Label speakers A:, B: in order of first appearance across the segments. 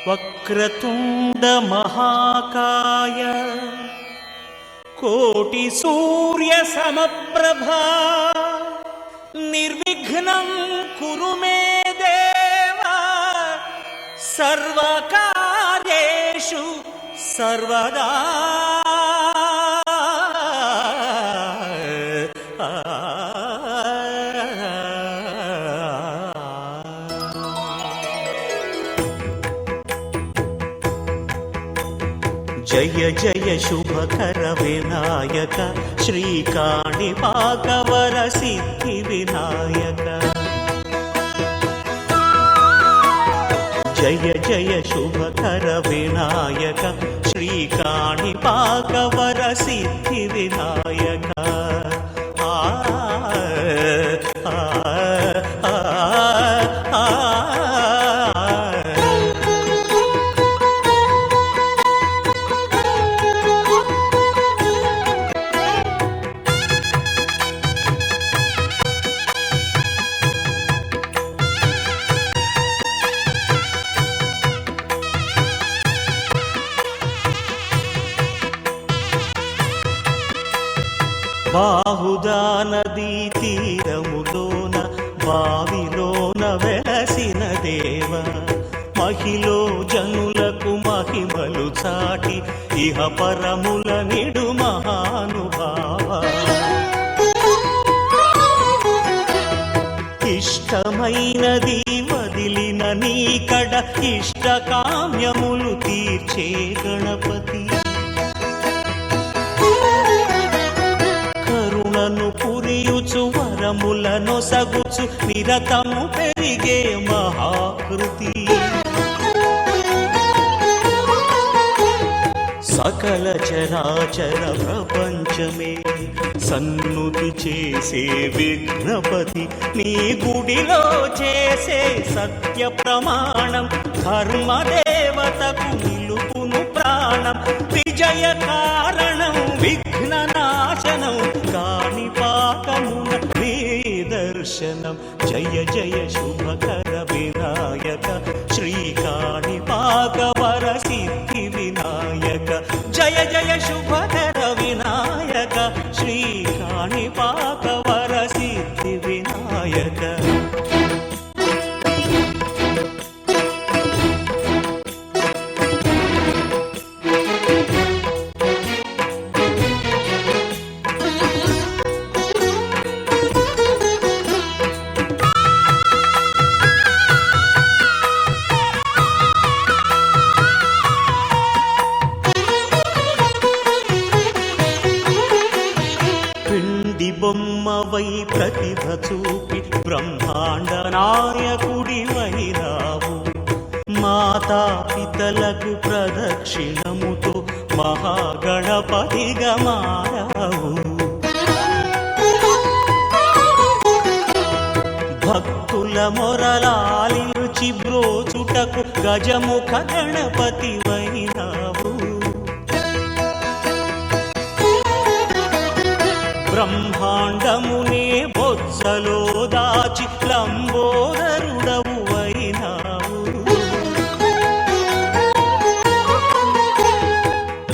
A: వక్రతుండ మహాకాయ కోటి సూర్య సమప్రభా నిర్విఘ్నం కురు మే దేవా సర్వకార్యేషు సర్వదా. జయ జయ శుభకర వినాయక శ్రీకాణిపాకవర సిద్ధి వినాయక. జయ జయ శుభకర వినాయక శ్రీకాణిపాకవర సిద్ధి వినాయక. బాహుదా నదీ తీరములోన బావిలోన వెలసిన దేవ మహిలో జనులకు మహిమలు చాటి ఇహ పరముల నిడు మహానుభావ. ఇష్టమైనది వదిలిన నీకడ ఇష్ట కామ్యములు తీర్చే గణపతి. కరుణను పురియుచు వరములను సగుచు నిరతము పెరిగే మహాకృతి. సకల చరాచర ప్రపంచమే సన్నుతి చేసే విఘ్నపతి నీ గుడిలో చేసే సత్య ప్రమాణం ధర్మదేవతకు నిలుపును ప్రాణం. విజయ కారణం విఘ్న నాశనం కాణిపాకమున దర్శనం. జయ జయ శుభకర వినాయక శ్రీకాణిపాకవర సిద్ధి వినాయక. జయ జయ శుభకర వినాయక శ్రీకాణిపాకవర సిద్ధి వినాయక. బొమ్మవై ప్రతిభ చూపి బ్రహ్మాండ నాయకుడి వైరావు. మాతా పితలకు ప్రదక్షిణముతో మహాగణపతిగా మారావు. భక్తుల మొరలాలించి బ్రోచుటకు గజముఖ గణపతి వైరావు. బ్రహ్మాండమునే బొజ్జలో దాచి లంబోదరుడవు అయినావు.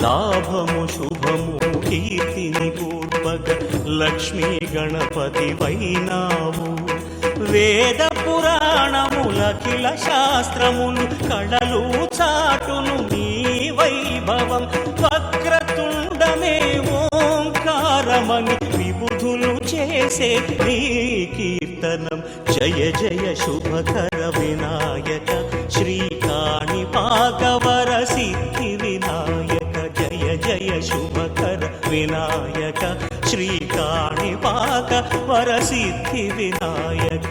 A: లాభము శుభము కీర్తిని పూర్వక లక్ష్మీ గణపతి వైనావు. వేద పురాణములఖిల శాస్త్రములు కళలు చాటును నీ వైభవం. వక్రతుండమే ఓంకారమని విబుధులు చేసే నీ కీర్తనం. జయ జయ శుభకర వినాయక శ్రీకాణిపాకవర సిద్ధి వినాయక. జయ జయ శుభకర వినాయక శ్రీకాణిపాకవర సిద్ధి వినాయక.